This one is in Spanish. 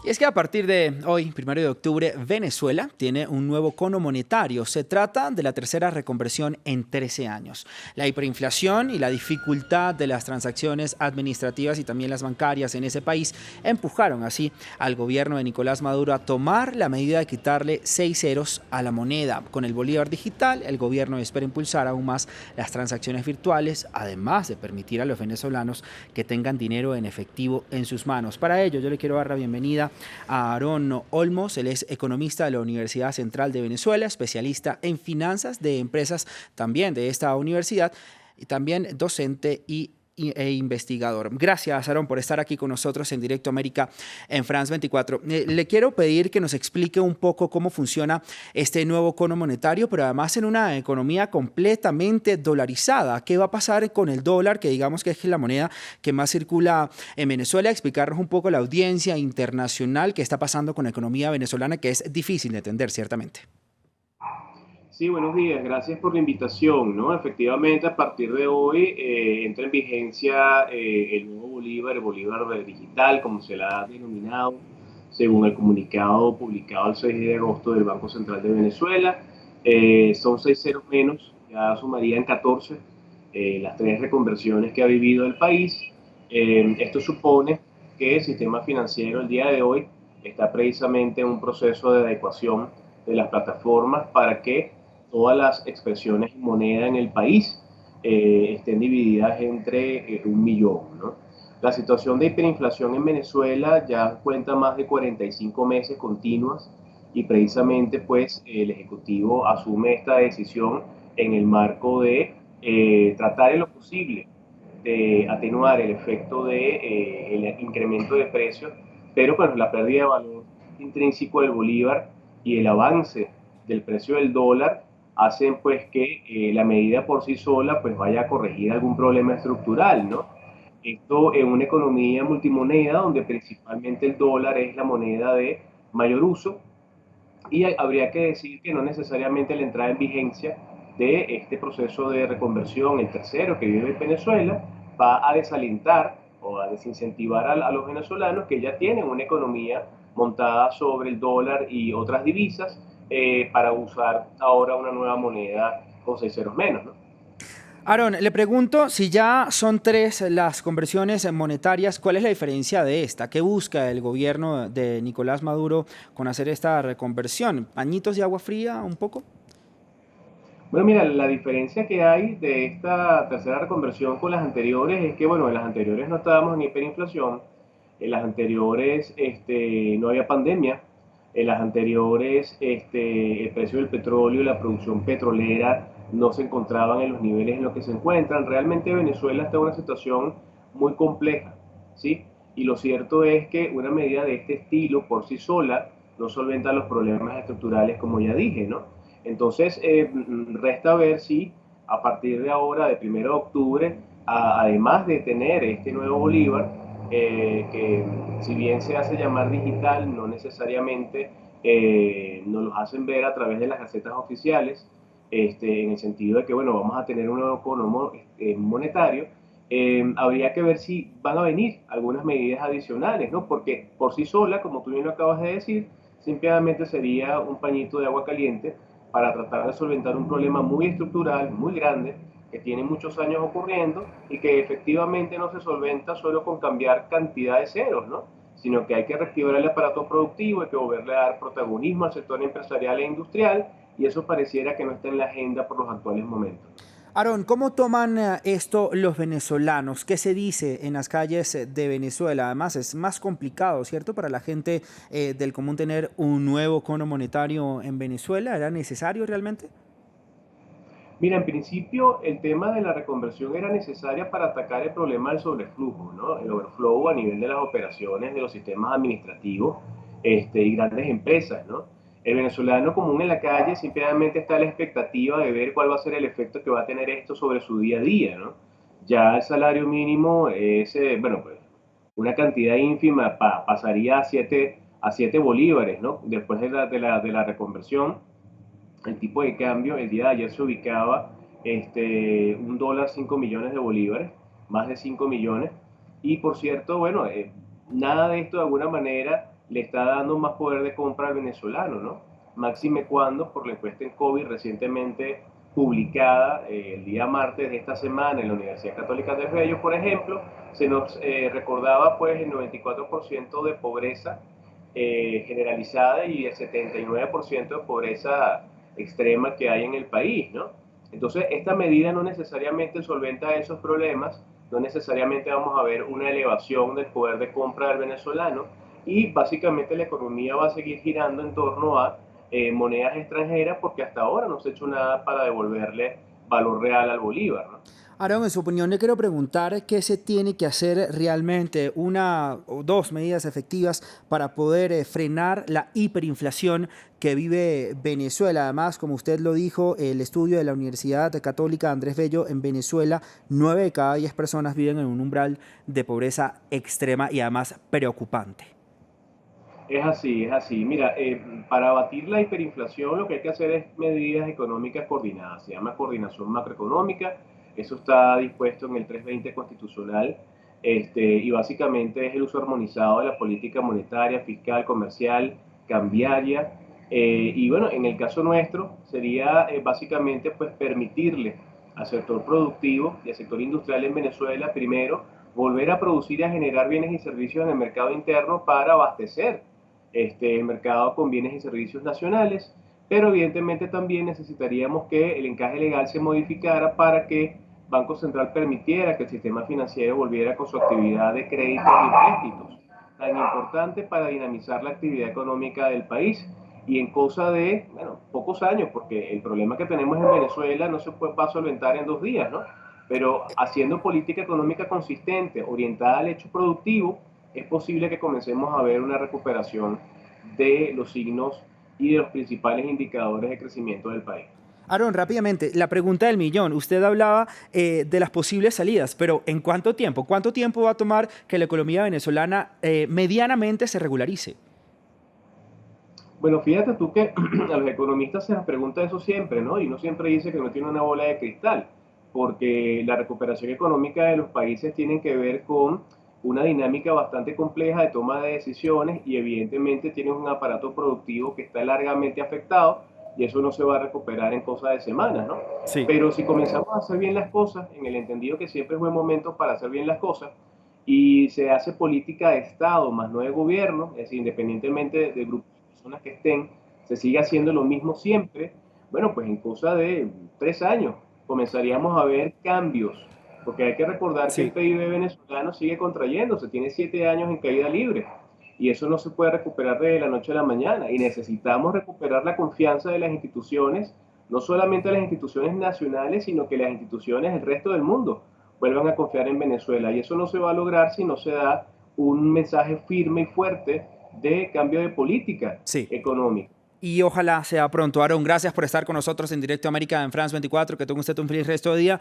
Y es que a partir de hoy, 1 de octubre, Venezuela tiene un nuevo cono monetario. Se trata de la tercera reconversión en 13 años. La hiperinflación y la dificultad de las transacciones administrativas y también las bancarias en ese país empujaron así al gobierno de Nicolás Maduro a tomar la medida de quitarle 6 ceros a la moneda. Con el bolívar digital, el gobierno espera impulsar aún más las transacciones virtuales, además de permitir a los venezolanos que tengan dinero en efectivo en sus manos. Para ello, yo le quiero dar la bienvenida a Aarón Olmos. Él es economista de la Universidad Central de Venezuela, especialista en finanzas de empresas también de esta universidad y también docente e investigador. Gracias, Aarón, por estar aquí con nosotros en Directo América en France 24. Le quiero pedir que nos explique un poco cómo funciona este nuevo cono monetario, pero además en una economía completamente dolarizada. ¿Qué va a pasar con el dólar, que digamos que es la moneda que más circula en Venezuela? Explicarnos un poco a la audiencia internacional qué está pasando con la economía venezolana, que es difícil de entender, ciertamente. Sí, buenos días, gracias por la invitación, ¿no? Efectivamente, a partir de hoy entra en vigencia el nuevo Bolívar, el Bolívar digital, como se le ha denominado, según el comunicado publicado el 6 de agosto del Banco Central de Venezuela. Son 6 ceros menos, ya sumarían 14 las tres reconversiones que ha vivido el país. Esto supone que el sistema financiero el día de hoy está precisamente en un proceso de adecuación de las plataformas para que todas las expresiones en moneda en el país estén divididas entre 1 millón, ¿no? La situación de hiperinflación en Venezuela ya cuenta más de 45 meses continuas y precisamente pues el Ejecutivo asume esta decisión en el marco de tratar en lo posible de atenuar el efecto de el incremento de precios, pero bueno, la pérdida de valor intrínseco del bolívar y el avance del precio del dólar hacen pues que la medida por sí sola pues vaya a corregir algún problema estructural, ¿no? Esto en una economía multimoneda donde principalmente el dólar es la moneda de mayor uso y habría que decir que no necesariamente la entrada en vigencia de este proceso de reconversión, el tercero que vive en Venezuela, va a desalentar o a desincentivar a los venezolanos que ya tienen una economía montada sobre el dólar y otras divisas para usar ahora una nueva moneda con 6 ceros menos, ¿no? Aaron, le pregunto si ya son tres las conversiones monetarias, ¿cuál es la diferencia de esta? ¿Qué busca el gobierno de Nicolás Maduro con hacer esta reconversión? ¿Pañitos de agua fría un poco? Bueno, mira, la diferencia que hay de esta tercera reconversión con las anteriores es que, bueno, en las anteriores no estábamos en hiperinflación, en las anteriores no había pandemia, en las anteriores el precio del petróleo y la producción petrolera no se encontraban en los niveles en los que se encuentran. Realmente Venezuela está en una situación muy compleja, ¿sí? Y lo cierto es que una medida de este estilo por sí sola no solventa los problemas estructurales, como ya dije, ¿no? Entonces, resta ver si a partir de ahora, de 1 de octubre, además de tener este nuevo Bolívar, que si bien se hace llamar digital, no necesariamente nos lo hacen ver a través de las gacetas oficiales, en el sentido de que, bueno, vamos a tener un nuevo cono monetario. Habría que ver si van a venir algunas medidas adicionales, ¿no? Porque por sí sola, como tú bien lo acabas de decir, simplemente sería un pañito de agua caliente para tratar de solventar un problema muy estructural, muy grande, que tiene muchos años ocurriendo y que efectivamente no se solventa solo con cambiar cantidad de ceros, ¿no? Sino que hay que reactivar el aparato productivo, hay que volverle a dar protagonismo al sector empresarial e industrial y eso pareciera que no está en la agenda por los actuales momentos. Aaron, ¿cómo toman esto los venezolanos? ¿Qué se dice en las calles de Venezuela? Además, es más complicado, ¿cierto? Para la gente del común tener un nuevo cono monetario en Venezuela. ¿Era necesario realmente? Mira, en principio el tema de la reconversión era necesaria para atacar el problema del sobreflujo, ¿no? El overflow a nivel de las operaciones de los sistemas administrativos y grandes empresas, ¿no? El venezolano común en la calle simplemente está a la expectativa de ver cuál va a ser el efecto que va a tener esto sobre su día a día, ¿no? Ya el salario mínimo es, bueno, pues una cantidad ínfima pasaría a 7 bolívares, ¿no? Después de la reconversión el tipo de cambio el día de ayer se ubicaba $1 5 millones de bolívares, más de 5 millones. Y por cierto, bueno, nada de esto de alguna manera le está dando más poder de compra al venezolano, ¿no? Máxime cuando, por la encuesta en COVID recientemente publicada el día martes de esta semana en la Universidad Católica de Bello, por ejemplo, se nos recordaba pues el 94% de pobreza generalizada y el 79% de pobreza extrema que hay en el país, ¿no? Entonces, esta medida no necesariamente solventa esos problemas, no necesariamente vamos a ver una elevación del poder de compra del venezolano y básicamente la economía va a seguir girando en torno a monedas extranjeras porque hasta ahora no se ha hecho nada para devolverle valor real al bolívar, ¿no? Aaron, en su opinión, le quiero preguntar qué se tiene que hacer realmente, una o dos medidas efectivas para poder frenar la hiperinflación que vive Venezuela. Además, como usted lo dijo, el estudio de la Universidad Católica Andrés Bello en Venezuela, 9 de cada 10 personas viven en un umbral de pobreza extrema y además preocupante. Es así, es así. Mira, para abatir la hiperinflación lo que hay que hacer es medidas económicas coordinadas. Se llama coordinación macroeconómica. Eso está dispuesto en el 320 constitucional. Y básicamente es el uso armonizado de la política monetaria, fiscal, comercial, cambiaria. Y bueno, en el caso nuestro sería básicamente pues permitirle al sector productivo y al sector industrial en Venezuela primero volver a producir y a generar bienes y servicios en el mercado interno para abastecer el mercado con bienes y servicios nacionales, pero evidentemente también necesitaríamos que el encaje legal se modificara para que Banco Central permitiera que el sistema financiero volviera con su actividad de créditos y préstitos, tan importante para dinamizar la actividad económica del país y en cosa de, bueno, pocos años, porque el problema que tenemos en Venezuela no se va a solventar en 2 días, ¿no? Pero haciendo política económica consistente, orientada al hecho productivo, es posible que comencemos a ver una recuperación de los signos y de los principales indicadores de crecimiento del país. Aaron, rápidamente, la pregunta del millón. Usted hablaba de las posibles salidas, pero ¿en cuánto tiempo? ¿Cuánto tiempo va a tomar que la economía venezolana medianamente se regularice? Bueno, fíjate tú que a los economistas se les pregunta eso siempre, ¿no? Y uno siempre dice que no tiene una bola de cristal, porque la recuperación económica de los países tiene que ver con una dinámica bastante compleja de toma de decisiones y evidentemente tiene un aparato productivo que está largamente afectado y eso no se va a recuperar en cosa de semanas, ¿no? Sí. Pero si comenzamos a hacer bien las cosas, en el entendido que siempre es buen momento para hacer bien las cosas, y se hace política de Estado más no de gobierno, es decir, independientemente de grupos de personas que estén, se sigue haciendo lo mismo siempre, bueno, pues en cosa de 3 años comenzaríamos a ver cambios, porque hay que recordar que el Sí. PIB venezolano sigue contrayéndose, tiene 7 años en caída libre, y eso no se puede recuperar de la noche a la mañana, y necesitamos recuperar la confianza de las instituciones, no solamente las instituciones nacionales, sino que las instituciones del resto del mundo vuelvan a confiar en Venezuela. Y eso no se va a lograr si no se da un mensaje firme y fuerte de cambio de política Sí. económica. Y ojalá sea pronto. Aaron, gracias por estar con nosotros en Directo América en France 24. Que tenga usted un feliz resto de día.